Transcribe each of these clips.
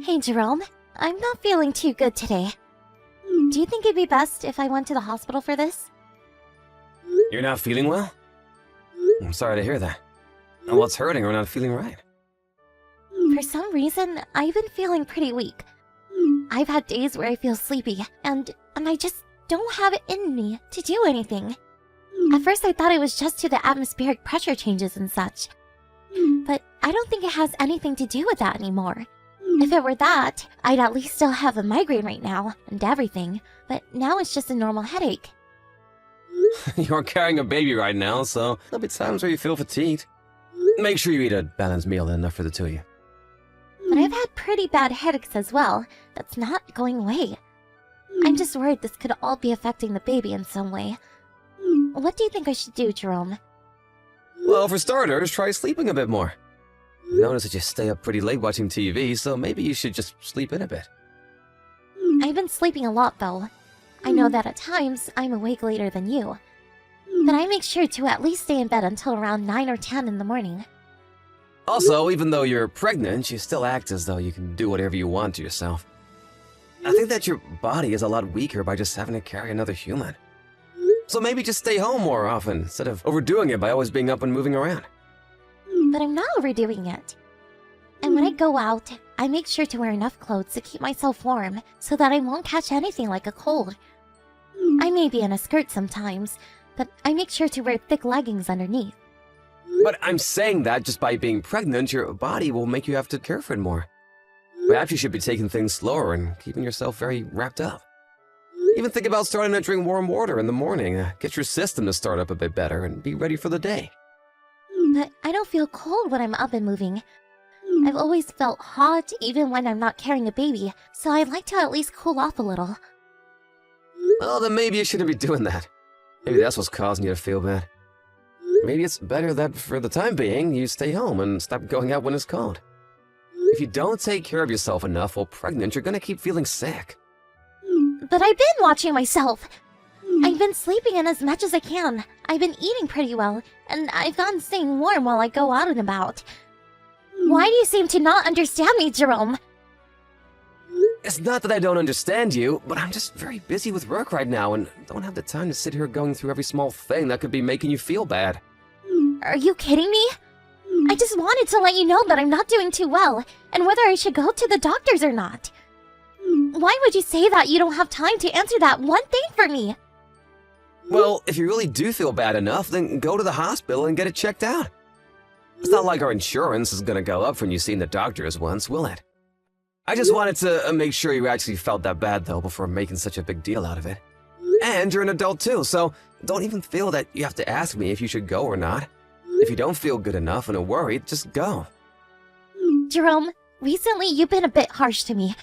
Hey Jerome, I'm not feeling too good today. Do you think it'd be best if I went to the hospital for this? You're not feeling well? I'm sorry to hear that. What's hurting or not feeling right? For some reason, I've been feeling pretty weak. I've had days where I feel sleepy, and I just don't have it in me to do anything. At first I thought it was just to the atmospheric pressure changes and such. But I don't think it has anything to do with that anymore. If it were that, I'd at least still have a migraine right now, and everything. But now it's just a normal headache. You're carrying a baby right now, so there'll be times where you feel fatigued. Make sure you eat a balanced meal enough for the two of you. But I've had pretty bad headaches as well. That's not going away. I'm just worried this could all be affecting the baby in some way. What do you think I should do, Jerome? Well, for starters, try sleeping a bit more. Notice that you stay up pretty late watching TV, so maybe you should just sleep in a bit. I've been sleeping a lot, though. I know that at times I'm awake later than you. But I make sure to at least stay in bed until around 9 or 10 in the morning. Also, even though you're pregnant, you still act as though you can do whatever you want to yourself. I think that your body is a lot weaker by just having to carry another human. So maybe just stay home more often, instead of overdoing it by always being up and moving around. But I'm not overdoing it. And when I go out, I make sure to wear enough clothes to keep myself warm so that I won't catch anything like a cold. I may be in a skirt sometimes, but I make sure to wear thick leggings underneath. But I'm saying that just by being pregnant, your body will make you have to care for it more. Perhaps you should be taking things slower and keeping yourself very wrapped up. Even think about starting to drink warm water in the morning. Get your system to start up a bit better and be ready for the day. But I don't feel cold when I'm up and moving. I've always felt hot even when I'm not carrying a baby, so I'd like to at least cool off a little. Well, then maybe you shouldn't be doing that. Maybe that's what's causing you to feel bad. Maybe it's better that for the time being, you stay home and stop going out when it's cold. If you don't take care of yourself enough while pregnant, you're gonna keep feeling sick. But I've been watching myself. I've been sleeping in as much as I can. I've been eating pretty well, and I've gotten staying warm while I go out and about. Why do you seem to not understand me, Jerome? It's not that I don't understand you, but I'm just very busy with work right now and don't have the time to sit here going through every small thing that could be making you feel bad. Are you kidding me? I just wanted to let you know that I'm not doing too well, and whether I should go to the doctors or not. Why would you say that you don't have time to answer that one thing for me? Well, if you really do feel bad enough, then go to the hospital and get it checked out. It's not like our insurance is gonna go up when you've seen the doctors once, will it? I just wanted to make sure you actually felt that bad, though, before making such a big deal out of it. And you're an adult, too, so don't even feel that you have to ask me if you should go or not. If you don't feel good enough and are worried, just go. Jerome, recently you've been a bit harsh to me.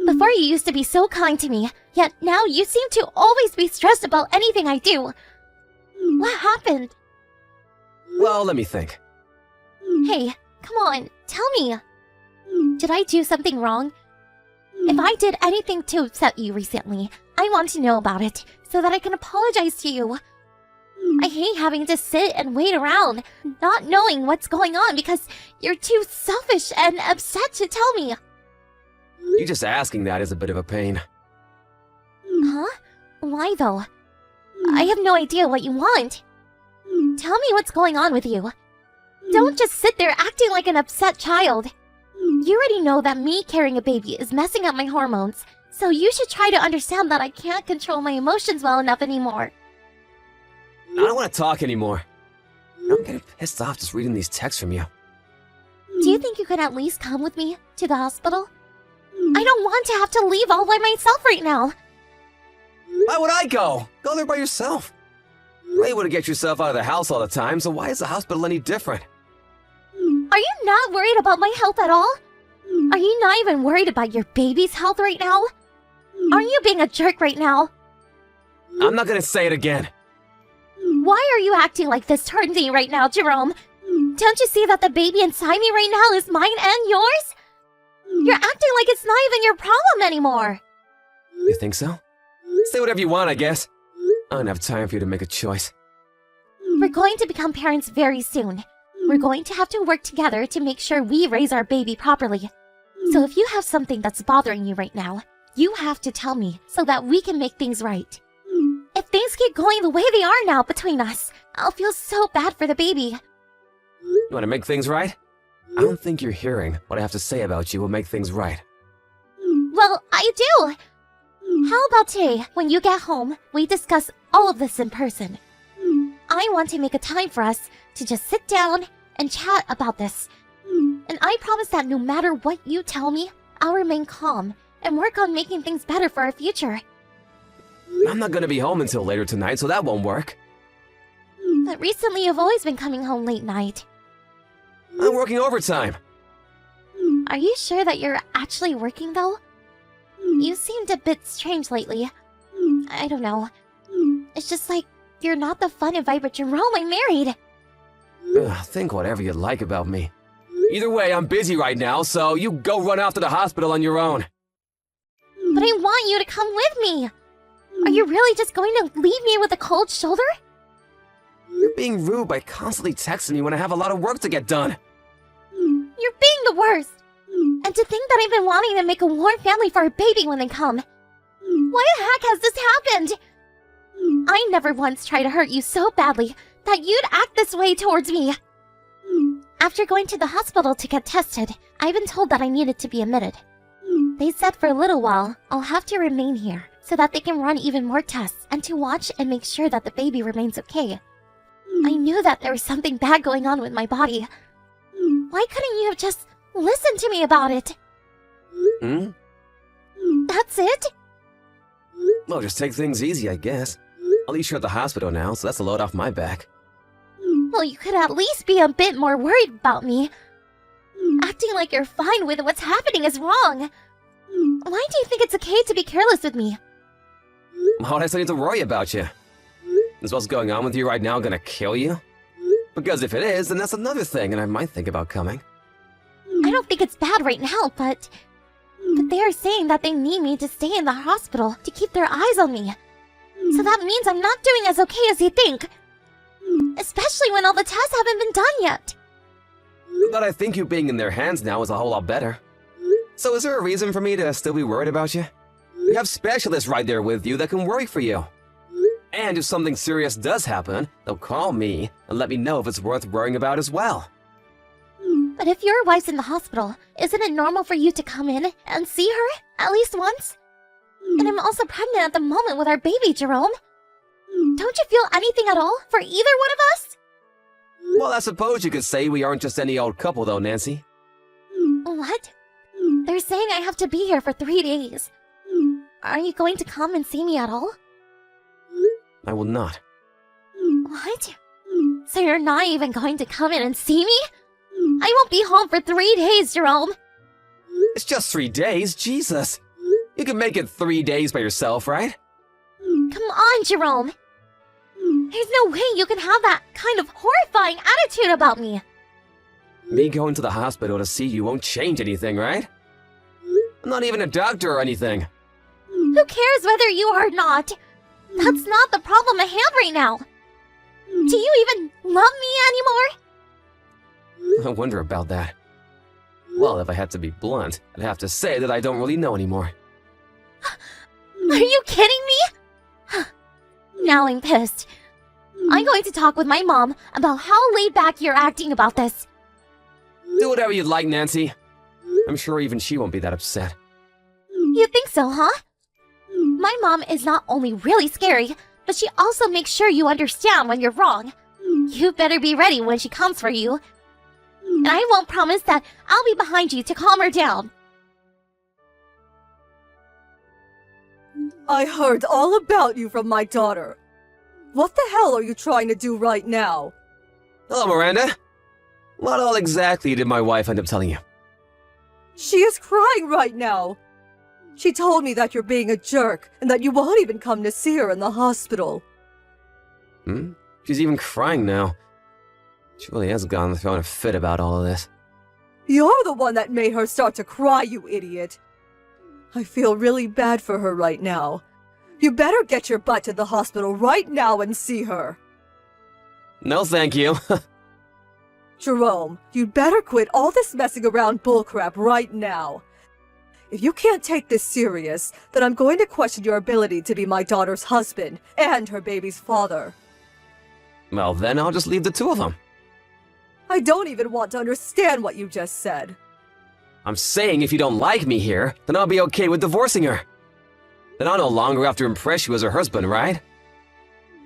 Before you used to be so kind to me, yet now you seem to always be stressed about anything I do. What happened? Well, let me think. Hey, come on, tell me. Did I do something wrong? If I did anything to upset you recently, I want to know about it, so that I can apologize to you. I hate having to sit and wait around, not knowing what's going on because you're too selfish and upset to tell me. You just asking that is a bit of a pain. Huh? Why though? I have no idea what you want. Tell me what's going on with you. Don't just sit there acting like an upset child. You already know that me carrying a baby is messing up my hormones, so you should try to understand that I can't control my emotions well enough anymore. I don't want to talk anymore. I'm getting pissed off just reading these texts from you. Do you think you could at least come with me to the hospital? I don't want to have to leave all by myself right now. Why would I go? Go there by yourself. You're able to get yourself out of the house all the time, so why is the hospital any different? Are you not worried about my health at all? Are you not even worried about your baby's health right now? Aren't you being a jerk right now? I'm not gonna say it again. Why are you acting like this towards me right now, Jerome? Don't you see that the baby inside me right now is mine and yours? You're acting like it's not even your problem anymore. You think so? Say whatever you want, I guess. I don't have time for you to make a choice. We're going to become parents very soon. We're going to have to work together to make sure we raise our baby properly. So if you have something that's bothering you right now, you have to tell me so that we can make things right. If things keep going the way they are now between us, I'll feel so bad for the baby. You want to make things right? I don't think you're hearing what I have to say about you will make things right. Well, I do! How about today, when you get home, we discuss all of this in person? I want to make a time for us to just sit down and chat about this. And I promise that no matter what you tell me, I'll remain calm and work on making things better for our future. I'm not gonna be home until later tonight, so that won't work. But recently you've always been coming home late night. I'm working overtime. Are you sure that you're actually working though? You seemed a bit strange lately. I don't know. It's just like you're not the fun and vibrant Jerome I married. Think whatever you like about me. Either way, I'm busy right now, so you go run off to the hospital on your own. But I want you to come with me. Are you really just going to leave me with a cold shoulder? You're being rude by constantly texting me when I have a lot of work to get done. You're being the worst. And to think that I've been wanting to make a warm family for our baby when they come. Why the heck has this happened? I never once tried to hurt you so badly that you'd act this way towards me. After going to the hospital to get tested, I've been told that I needed to be admitted. They said for a little while, I'll have to remain here so that they can run even more tests and to watch and make sure that the baby remains okay. I knew that there was something bad going on with my body. Why couldn't you have just listened to me about it? That's it? Well, just take things easy, I guess. At least you're at the hospital now, so that's a load off my back. Well, you could at least be a bit more worried about me. Acting like you're fine with what's happening is wrong. Why do you think it's okay to be careless with me? Why would I still need to worry about you? Is what's going on with you right now gonna kill you? Because if it is, then that's another thing, and I might think about coming. I don't think it's bad right now, but they are saying that they need me to stay in the hospital to keep their eyes on me. So that means I'm not doing as okay as you think. Especially when all the tests haven't been done yet. But I think you being in their hands now is a whole lot better. So is there a reason for me to still be worried about you? You have specialists right there with you that can worry for you. And if something serious does happen, they'll call me and let me know if it's worth worrying about as well. But if your wife's in the hospital, isn't it normal for you to come in and see her at least once? And I'm also pregnant at the moment with our baby, Jerome. Don't you feel anything at all for either one of us? Well, I suppose you could say we aren't just any old couple though, Nancy. What? They're saying I have to be here for 3 days. Are you going to come and see me at all? I will not. What? So you're not even going to come in and see me? I won't be home for 3 days, Jerome. It's just 3 days, Jesus. You can make it 3 days by yourself, right? Come on, Jerome. There's no way you can have that kind of horrifying attitude about me. Me going to the hospital to see you won't change anything, right? I'm not even a doctor or anything. Who cares whether you are or not? That's not the problem at hand right now. Do you even love me anymore? I wonder about that. Well, if I had to be blunt, I'd have to say that I don't really know anymore. Are you kidding me? Now I'm pissed. I'm going to talk with my mom about how laid back you're acting about this. Do whatever you'd like, Nancy. I'm sure even she won't be that upset. You think so, huh? My mom is not only really scary, but she also makes sure you understand when you're wrong. You better be ready when she comes for you. And I won't promise that I'll be behind you to calm her down. I heard all about you from my daughter. What the hell are you trying to do right now? Hello, Miranda. What all exactly did my wife end up telling you? She is crying right now. She told me that you're being a jerk and that you won't even come to see her in the hospital. She's even crying now. She really has gone throwing a fit about all of this. You're the one that made her start to cry, you idiot. I feel really bad for her right now. You better get your butt to the hospital right now and see her. No, thank you. Jerome, you'd better quit all this messing around bullcrap right now. If you can't take this serious, then I'm going to question your ability to be my daughter's husband and her baby's father. Well, then I'll just leave the two of them. I don't even want to understand what you just said. I'm saying if you don't like me here, then I'll be okay with divorcing her. Then I'll no longer have to impress you as her husband, right?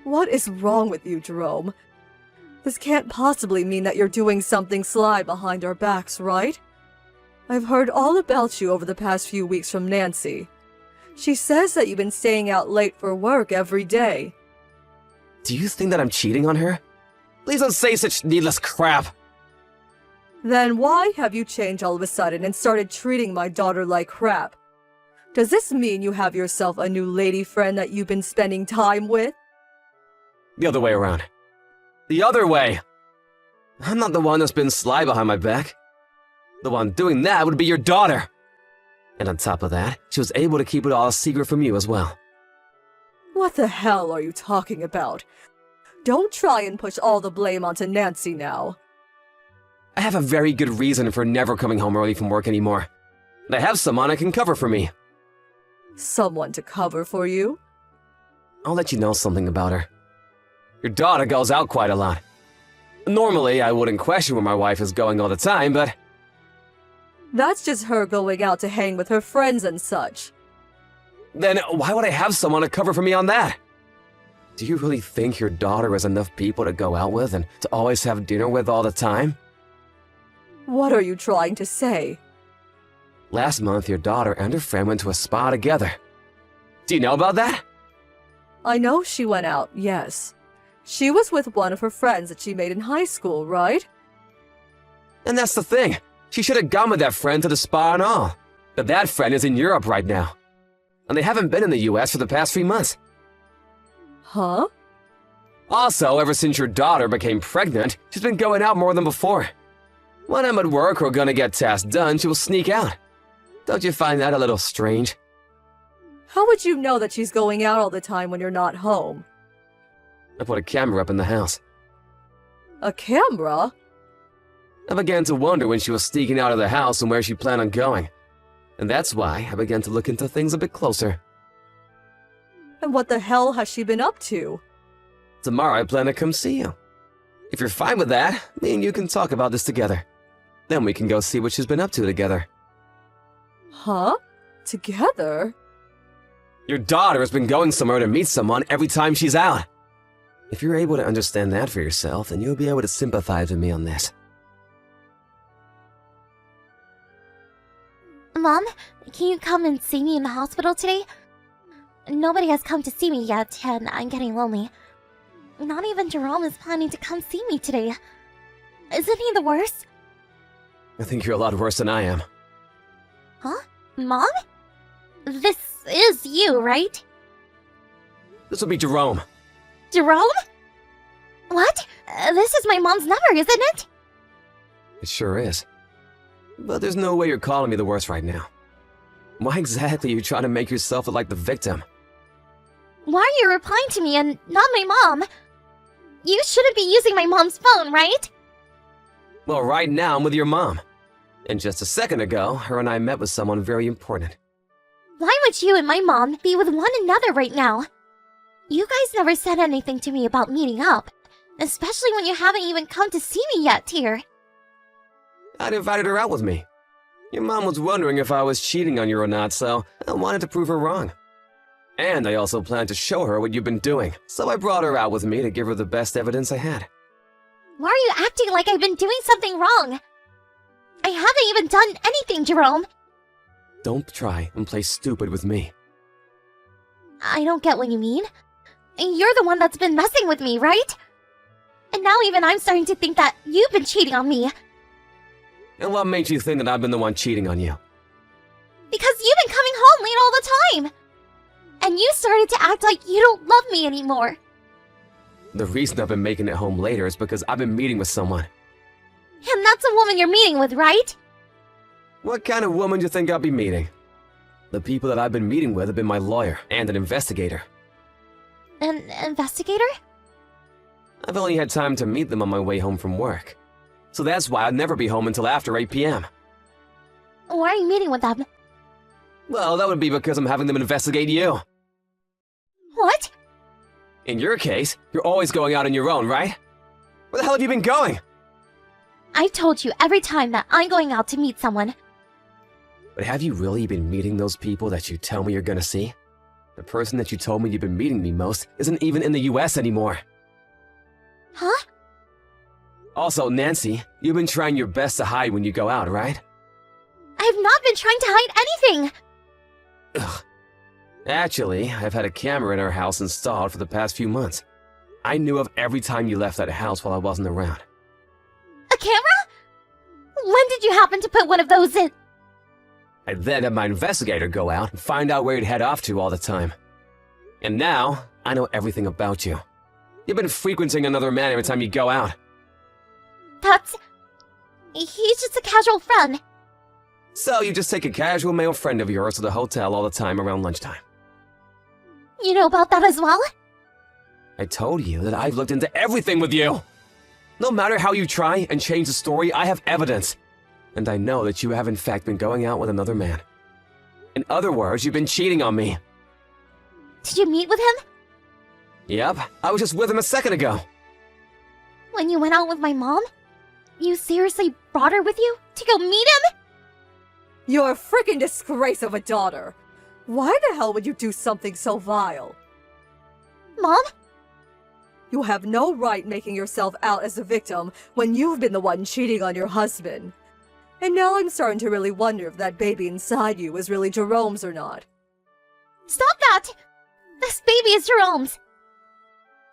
What is wrong with you, Jerome? This can't possibly mean that you're doing something sly behind our backs, right? I've heard all about you over the past few weeks from Nancy. She says that you've been staying out late for work every day. Do you think that I'm cheating on her? Please don't say such needless crap. Then why have you changed all of a sudden and started treating my daughter like crap? Does this mean you have yourself a new lady friend that you've been spending time with? The other way around. The other way! I'm not the one that's been sly behind my back. The one doing that would be your daughter. And on top of that, she was able to keep it all a secret from you as well. What the hell are you talking about? Don't try and push all the blame onto Nancy now. I have a very good reason for never coming home early from work anymore. And I have someone that can cover for me. Someone to cover for you? I'll let you know something about her. Your daughter goes out quite a lot. Normally, I wouldn't question where my wife is going all the time, but That's just her going out to hang with her friends and such. then why would I have someone to cover for me on that? Do you really think your daughter has enough people to go out with and to always have dinner with all the time? What are you trying to say? Last month, your daughter and her friend went to a spa together. Do you know about that? I know she went out, yes. She was with one of her friends that she made in high school, right? And that's the thing. She should have gone with that friend to the spa and all. But that friend is in Europe right now. And they haven't been in the US for the past 3 months. Huh? Also, ever since your daughter became pregnant, she's been going out more than before. When I'm at work or gonna get tasks done, she will sneak out. Don't you find that a little strange? How would you know that she's going out all the time when you're not home? I put a camera up in the house. A camera? I began to wonder when she was sneaking out of the house and where she planned on going. And that's why I began to look into things a bit closer. And what the hell has she been up to? Tomorrow I plan to come see you. If you're fine with that, me and you can talk about this together. Then we can go see what she's been up to together. Huh? Together? Your daughter has been going somewhere to meet someone every time she's out. If you're able to understand that for yourself, then you'll be able to sympathize with me on this. Mom, can you come and see me in the hospital today? Nobody has come to see me yet, and I'm getting lonely. Not even Jerome is planning to come see me today. Isn't he the worst? I think you're a lot worse than I am. Huh? Mom? This is you, right? This will be Jerome. Jerome? What? This is my mom's number, isn't it? It sure is. But there's no way you're calling me the worst right now. Why exactly are you trying to make yourself look like the victim? Why are you replying to me and not my mom? You shouldn't be using my mom's phone, right? Well, right now I'm with your mom. And just a second ago, her and I met with someone very important. Why would you and my mom be with one another right now? You guys never said anything to me about meeting up, especially when you haven't even come to see me yet here. I'd invited her out with me. Your mom was wondering if I was cheating on you or not, so I wanted to prove her wrong. And I also planned to show her what you've been doing, so I brought her out with me to give her the best evidence I had. Why are you acting like I've been doing something wrong? I haven't even done anything, Jerome. Don't try and play stupid with me. I don't get what you mean. You're the one that's been messing with me, right? And now even I'm starting to think that you've been cheating on me. And what made you think that I've been the one cheating on you? Because you've been coming home late all the time. And you started to act like you don't love me anymore. The reason I've been making it home later is because I've been meeting with someone. And that's a woman you're meeting with, right? What kind of woman do you think I'll be meeting? The people that I've been meeting with have been my lawyer and an investigator. An investigator? I've only had time to meet them on my way home from work. So that's why I'll never be home until after 8 p.m. Why are you meeting with them? Well, that would be because I'm having them investigate you. What? In your case, you're always going out on your own, right? Where the hell have you been going? I've told you every time that I'm going out to meet someone. But have you really been meeting those people that you tell me you're gonna see? The person that you told me you've been meeting me most isn't even in the US anymore. Huh? Also, Nancy, you've been trying your best to hide when you go out, right? I've not been trying to hide anything! Ugh. Actually, I've had a camera in our house installed for the past few months. I knew of every time you left that house while I wasn't around. A camera? When did you happen to put one of those in? I then had my investigator go out and find out where you'd head off to all the time. And now, I know everything about you. You've been frequenting another man every time you go out. That's... He's just a casual friend. So you just take a casual male friend of yours to the hotel all the time around lunchtime. You know about that as well? I told you that I've looked into everything with you. No matter how you try and change the story, I have evidence. And I know that you have in fact been going out with another man. In other words, you've been cheating on me. Did you meet with him? Yep, I was just with him a second ago. When you went out with my mom? You seriously brought her with you? To go meet him? You're a freaking disgrace of a daughter. Why the hell would you do something so vile? Mom? You have no right making yourself out as a victim when you've been the one cheating on your husband. And now I'm starting to really wonder if that baby inside you is really Jerome's or not. Stop that! This baby is Jerome's!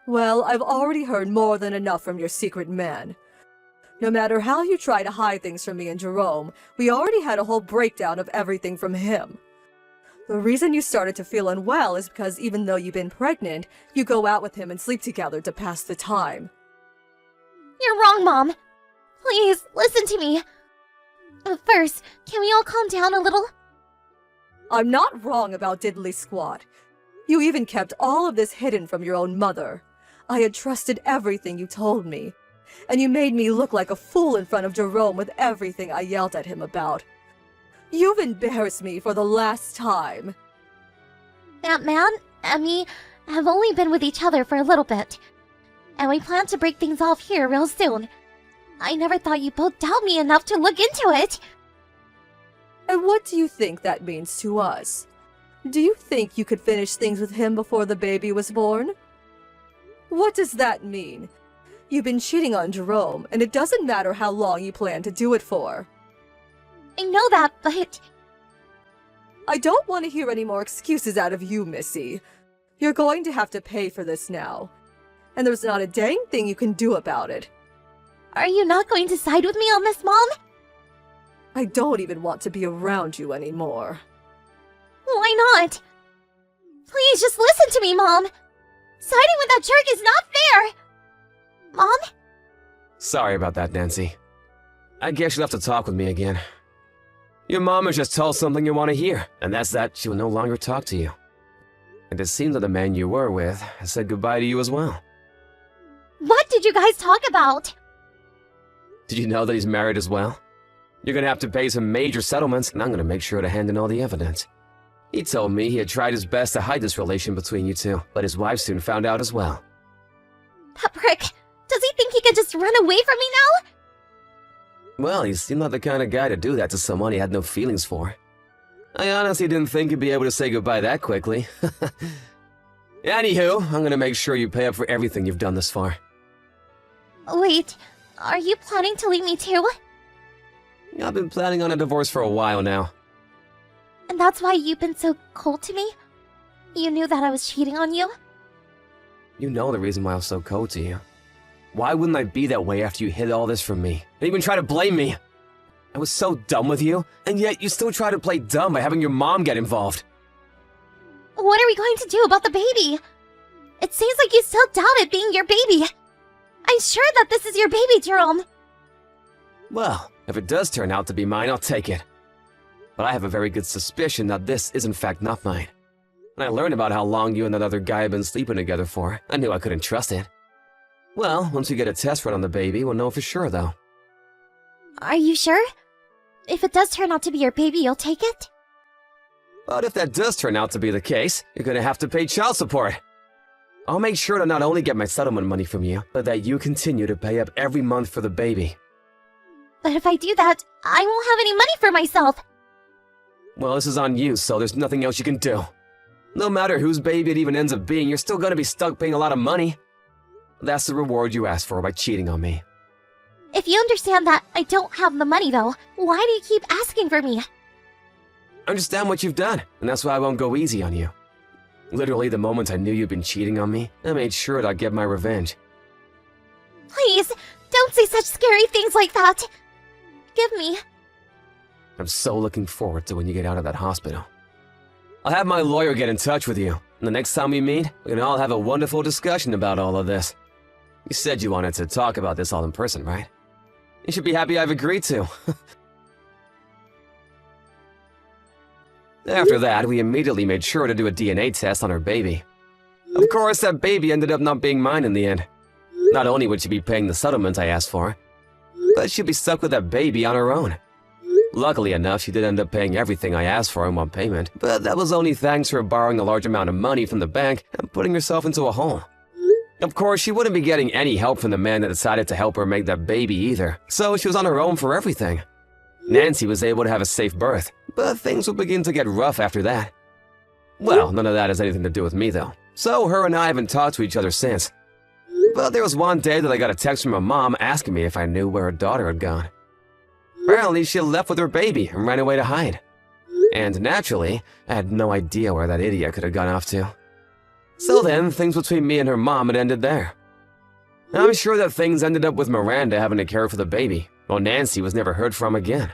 Well, I've already heard more than enough from your secret man. No matter how you try to hide things from me and Jerome, we already had a whole breakdown of everything from him. The reason you started to feel unwell is because even though you've been pregnant, you go out with him and sleep together to pass the time. You're wrong, Mom. Please, listen to me. But first, can we all calm down a little? I'm not wrong about Diddly Squat. You even kept all of this hidden from your own mother. I had trusted everything you told me. And you made me look like a fool in front of Jerome with everything I yelled at him about. You've embarrassed me for the last time. That man and me have only been with each other for a little bit. And we plan to break things off here real soon. I never thought you both doubt me enough to look into it. And what do you think that means to us? Do you think you could finish things with him before the baby was born? What does that mean? You've been cheating on Jerome, and it doesn't matter how long you plan to do it for. I know that, but... I don't want to hear any more excuses out of you, Missy. You're going to have to pay for this now. And there's not a dang thing you can do about it. Are you not going to side with me on this, Mom? I don't even want to be around you anymore. Why not? Please just listen to me, Mom. Siding with that jerk is not fair. Mom? Sorry about that, Nancy. I guess you'll have to talk with me again. Your mom has just told something you want to hear, and that's that she will no longer talk to you. And it seems that the man you were with has said goodbye to you as well. What did you guys talk about? Did you know that he's married as well? You're gonna have to pay some major settlements, and I'm gonna make sure to hand in all the evidence. He told me he had tried his best to hide this relation between you two, but his wife soon found out as well. That prick. Does he think he can just run away from me now? Well, he seemed like the kind of guy to do that to someone he had no feelings for. I honestly didn't think he'd be able to say goodbye that quickly. Anywho, I'm gonna make sure you pay up for everything you've done this far. Wait, are you planning to leave me too? I've been planning on a divorce for a while now. And that's why you've been so cold to me? You knew that I was cheating on you? You know the reason why I was so cold to you. Why wouldn't I be that way after you hid all this from me, and even try to blame me? I was so done with you, and yet you still try to play dumb by having your mom get involved. What are we going to do about the baby? It seems like you still doubt it being your baby. I'm sure that this is your baby, Jerome. Well, if it does turn out to be mine, I'll take it. But I have a very good suspicion that this is in fact not mine. When I learned about how long you and that other guy have been sleeping together for, I knew I couldn't trust it. Well, once we get a test run on the baby, we'll know for sure, though. Are you sure? If it does turn out to be your baby, you'll take it? But if that does turn out to be the case, you're gonna have to pay child support. I'll make sure to not only get my settlement money from you, but that you continue to pay up every month for the baby. But if I do that, I won't have any money for myself. Well, this is on you, so there's nothing else you can do. No matter whose baby it even ends up being, you're still gonna be stuck paying a lot of money. That's the reward you asked for by cheating on me. If you understand that I don't have the money though, why do you keep asking for me? I understand what you've done, and that's why I won't go easy on you. Literally, the moment I knew you'd been cheating on me, I made sure that I'd get my revenge. Please, don't say such scary things like that. Give me. I'm so looking forward to when you get out of that hospital. I'll have my lawyer get in touch with you, and the next time we meet, we can all have a wonderful discussion about all of this. You said you wanted to talk about this all in person, right? You should be happy I've agreed to. After that, we immediately made sure to do a DNA test on her baby. Of course, that baby ended up not being mine in the end. Not only would she be paying the settlement I asked for, but she'd be stuck with that baby on her own. Luckily enough, she did end up paying everything I asked for in one payment, but that was only thanks to her borrowing a large amount of money from the bank and putting herself into a hole. Of course, she wouldn't be getting any help from the man that decided to help her make that baby either, so she was on her own for everything. Nancy was able to have a safe birth, but things would begin to get rough after that. Well, none of that has anything to do with me though, so her and I haven't talked to each other since. But there was one day that I got a text from her mom asking me if I knew where her daughter had gone. Apparently, she had left with her baby and ran away to hide. And naturally, I had no idea where that idiot could have gone off to. So then, things between me and her mom had ended there. I'm sure that things ended up with Miranda having to care for the baby, while Nancy was never heard from again.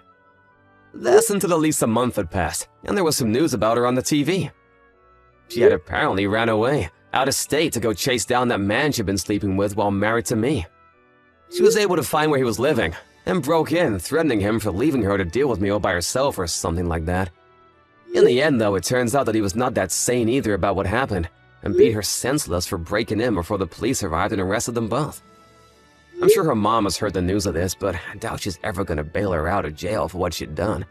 That's until at least a month had passed, and there was some news about her on the TV. She had apparently ran away, out of state to go chase down that man she'd been sleeping with while married to me. She was able to find where he was living, and broke in, threatening him for leaving her to deal with me all by herself or something like that. In the end, though, it turns out that he was not that sane either about what happened, and beat her senseless for breaking in before the police arrived and arrested them both. I'm sure her mom has heard the news of this, but I doubt she's ever gonna bail her out of jail for what she'd done.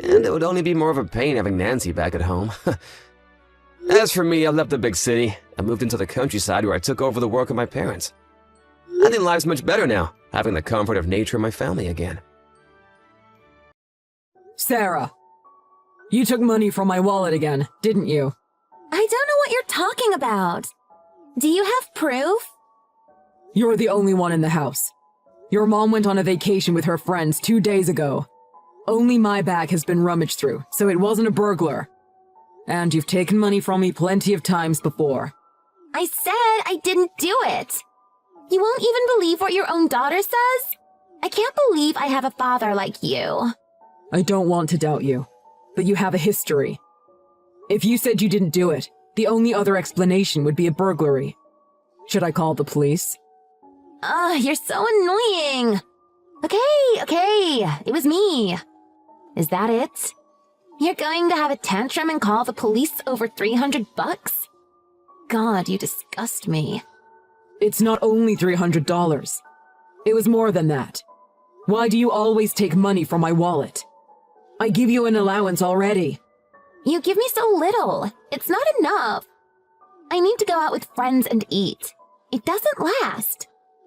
And it would only be more of a pain having Nancy back at home. As for me, I left the big city and moved into the countryside where I took over the work of my parents. I think life's much better now, having the comfort of nature and my family again. Sarah, you took money from my wallet again, didn't you? I don't know what you're talking about. Do you have proof? You're the only one in the house. Your mom went on a vacation with her friends 2 days ago. Only my bag has been rummaged through, so it wasn't a burglar. And you've taken money from me plenty of times before. I said I didn't do it. You won't even believe what your own daughter says? I can't believe I have a father like you. I don't want to doubt you, but you have a history. If you said you didn't do it, the only other explanation would be a burglary. Should I call the police? You're so annoying. Okay, it was me. Is that it? You're going to have a tantrum and call the police over $300? God, you disgust me. It's not only $300. It was more than that. Why do you always take money from my wallet? I give you an allowance already. You give me so little. It's not enough. I need to go out with friends and eat. It doesn't last.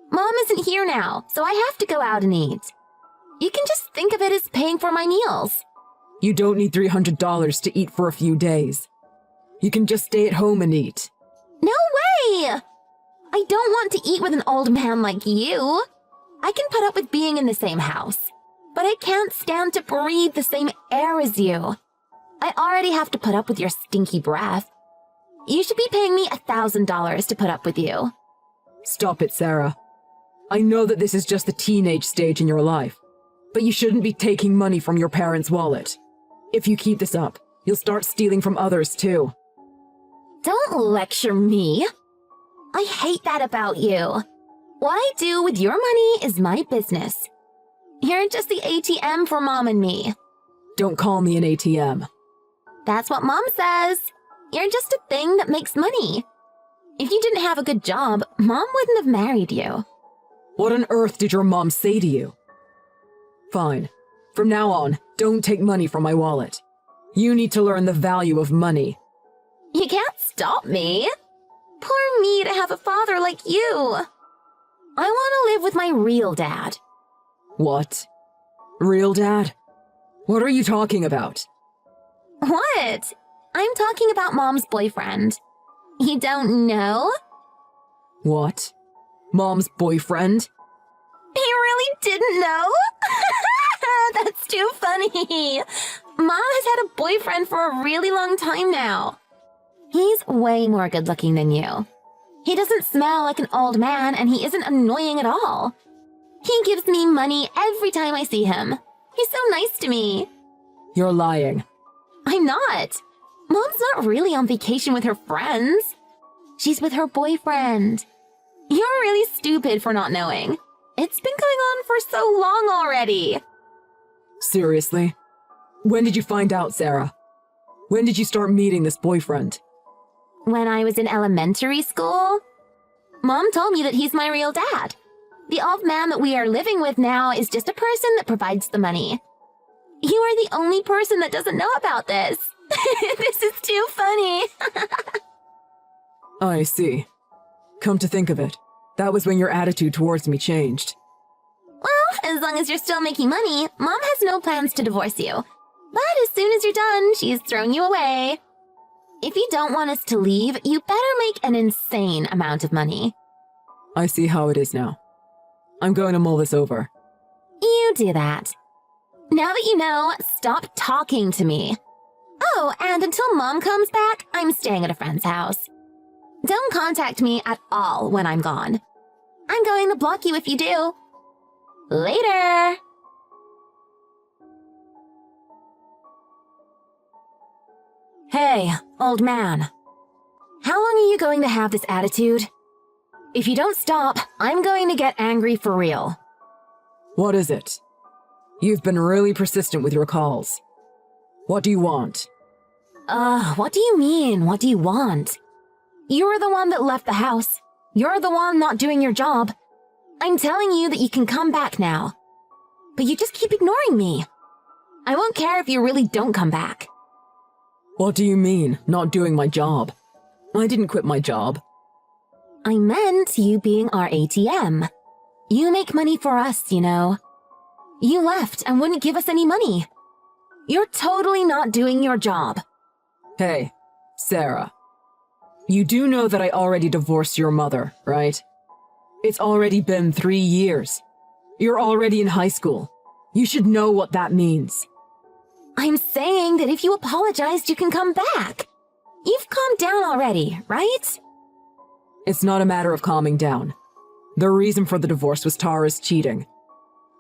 Mom isn't here now, so I have to go out and eat. You can just think of it as paying for my meals. You don't need $300 to eat for a few days. You can just stay at home and eat. No way! I don't want to eat with an old man like you. I can put up with being in the same house, but I can't stand to breathe the same air as you. I already have to put up with your stinky breath. You should be paying me $1,000 to put up with you. Stop it, Sarah. I know that this is just the teenage stage in your life, but you shouldn't be taking money from your parents' wallet. If you keep this up, you'll start stealing from others too. Don't lecture me. I hate that about you. What I do with your money is my business. You're just the ATM for Mom and me. Don't call me an ATM. That's what Mom says. You're just a thing that makes money. If you didn't have a good job, Mom wouldn't have married you. What on earth did your mom say to you? Fine. From now on, don't take money from my wallet. You need to learn the value of money. You can't stop me. Poor me to have a father like you. I want to live with my real dad. What? Real dad? What are you talking about? What? I'm talking about Mom's boyfriend. You don't know? What? Mom's boyfriend? He really didn't know? That's too funny. Mom has had a boyfriend for a really long time now. He's way more good looking than you. He doesn't smell like an old man and he isn't annoying at all. He gives me money every time I see him. He's so nice to me. You're lying. I'm not. Mom's not really on vacation with her friends. She's with her boyfriend. You're really stupid for not knowing. It's been going on for so long already. Seriously? When did you find out, Sarah? When did you start meeting this boyfriend? When I was in elementary school, Mom told me that he's my real dad. The old man that we are living with now is just a person that provides the money. You are the only person that doesn't know about this. This is too funny. I see. Come to think of it, that was when your attitude towards me changed. Well, as long as you're still making money, Mom has no plans to divorce you. But as soon as you're done, she's thrown you away. If you don't want us to leave, you better make an insane amount of money. I see how it is now. I'm going to mull this over. You do that. Now that you know, stop talking to me. Oh, and until Mom comes back, I'm staying at a friend's house. Don't contact me at all when I'm gone. I'm going to block you if you do. Later! Hey, old man. How long are you going to have this attitude? If you don't stop, I'm going to get angry for real. What is it? You've been really persistent with your calls. What do you want? What do you mean? What do you want? You're the one that left the house. You're the one not doing your job. I'm telling you that you can come back now. But you just keep ignoring me. I won't care if you really don't come back. What do you mean, not doing my job? I didn't quit my job. I meant you being our ATM. You make money for us, you know. You left and wouldn't give us any money. You're totally not doing your job. Hey, Sarah. You do know that I already divorced your mother, right? It's already been 3 years. You're already in high school. You should know what that means. I'm saying that if you apologized, you can come back. You've calmed down already, right? It's not a matter of calming down. The reason for the divorce was Tara's cheating.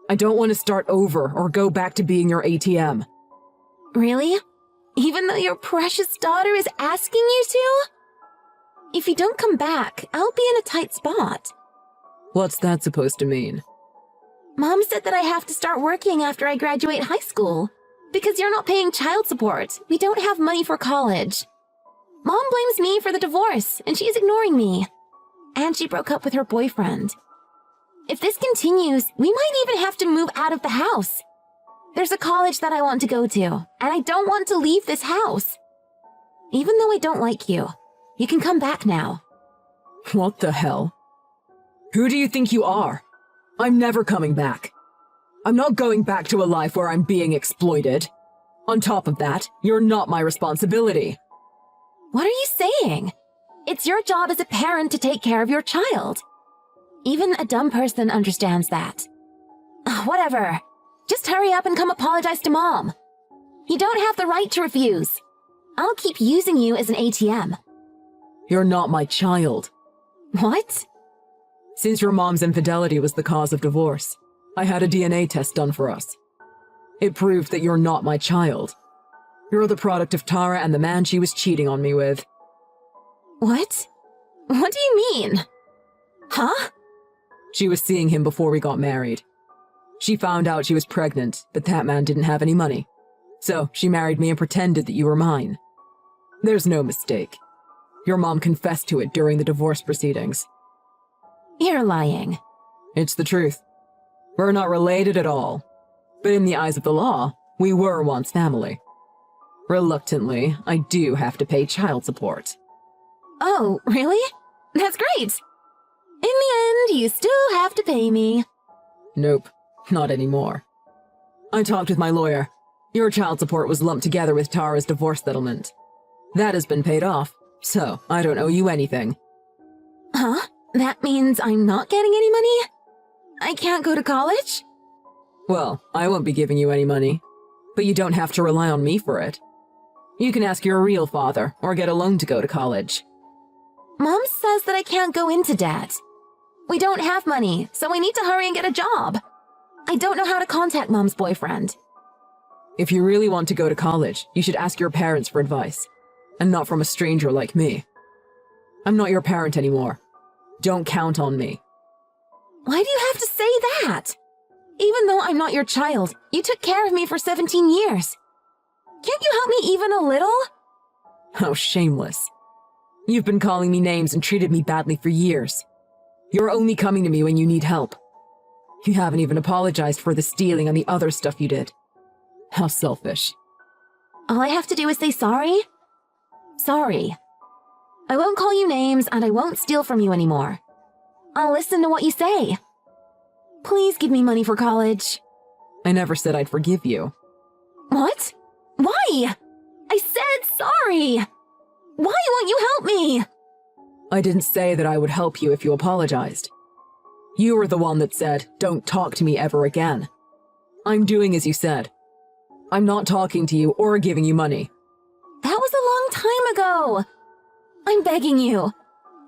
I don't want to start over or go back to being your ATM. Really? Even though your precious daughter is asking you to? If you don't come back, I'll be in a tight spot. What's that supposed to mean? Mom said that I have to start working after I graduate high school. Because you're not paying child support, we don't have money for college. Mom blames me for the divorce, and she's ignoring me. And she broke up with her boyfriend. If this continues, we might even have to move out of the house. There's a college that I want to go to, and I don't want to leave this house. Even though I don't like you, you can come back now. What the hell? Who do you think you are? I'm never coming back. I'm not going back to a life where I'm being exploited. On top of that, you're not my responsibility. What are you saying? It's your job as a parent to take care of your child. Even a dumb person understands that. Whatever. Just hurry up and come apologize to Mom. You don't have the right to refuse. I'll keep using you as an ATM. You're not my child. What? Since your mom's infidelity was the cause of divorce, I had a DNA test done for us. It proved that you're not my child. You're the product of Tara and the man she was cheating on me with. What? What do you mean? Huh? She was seeing him before we got married. She found out she was pregnant, but that man didn't have any money. So she married me and pretended that you were mine. There's no mistake. Your mom confessed to it during the divorce proceedings. You're lying. It's the truth. We're not related at all. But in the eyes of the law, we were once family. Reluctantly, I do have to pay child support. Oh, really? That's great! In the end, you still have to pay me. Nope, not anymore. I talked with my lawyer. Your child support was lumped together with Tara's divorce settlement. That has been paid off, so I don't owe you anything. Huh? That means I'm not getting any money? I can't go to college? Well, I won't be giving you any money, but you don't have to rely on me for it. You can ask your real father or get a loan to go to college. Mom says that I can't go into debt. We don't have money, so I need to hurry and get a job. I don't know how to contact Mom's boyfriend. If you really want to go to college, you should ask your parents for advice, and not from a stranger like me. I'm not your parent anymore. Don't count on me. Why do you have to say that? Even though I'm not your child, you took care of me for 17 years. Can't you help me even a little? How shameless. You've been calling me names and treated me badly for years. You're only coming to me when you need help. You haven't even apologized for the stealing and the other stuff you did. How selfish. All I have to do is say sorry? Sorry. I won't call you names and I won't steal from you anymore. I'll listen to what you say. Please give me money for college. I never said I'd forgive you. What? Why? I said sorry. Why won't you help me? I didn't say that I would help you if you apologized. You were the one that said, don't talk to me ever again. I'm doing as you said. I'm not talking to you or giving you money. That was a long time ago. I'm begging you.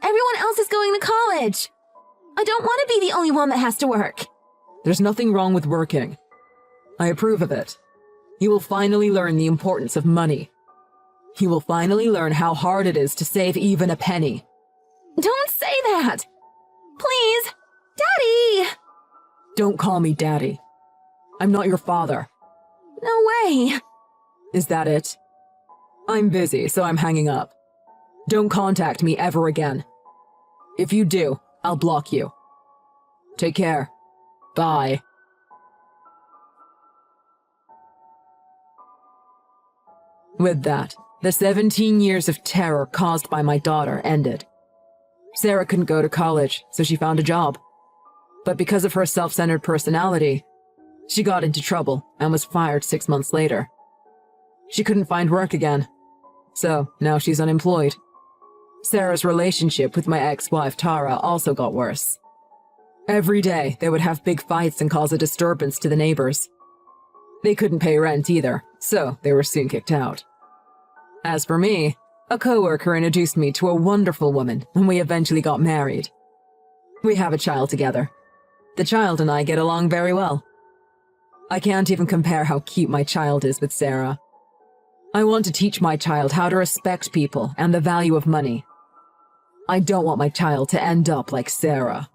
Everyone else is going to college. I don't want to be the only one that has to work. There's nothing wrong with working. I approve of it. You will finally learn the importance of money. You will finally learn how hard it is to save even a penny. Don't say that. Please. Daddy! Don't call me Daddy. I'm not your father. No way. Is that it? I'm busy, so I'm hanging up. Don't contact me ever again. If you do, I'll block you. Take care. Bye. With that, the 17 years of terror caused by my daughter ended. Sarah couldn't go to college, so she found a job. But because of her self-centered personality, she got into trouble and was fired 6 months later. She couldn't find work again, so now she's unemployed. Sarah's relationship with my ex-wife Tara also got worse. Every day, they would have big fights and cause a disturbance to the neighbors. They couldn't pay rent either, so they were soon kicked out. As for me, a coworker introduced me to a wonderful woman, and we eventually got married. We have a child together. The child and I get along very well. I can't even compare how cute my child is with Sarah. I want to teach my child how to respect people and the value of money. I don't want my child to end up like Sarah.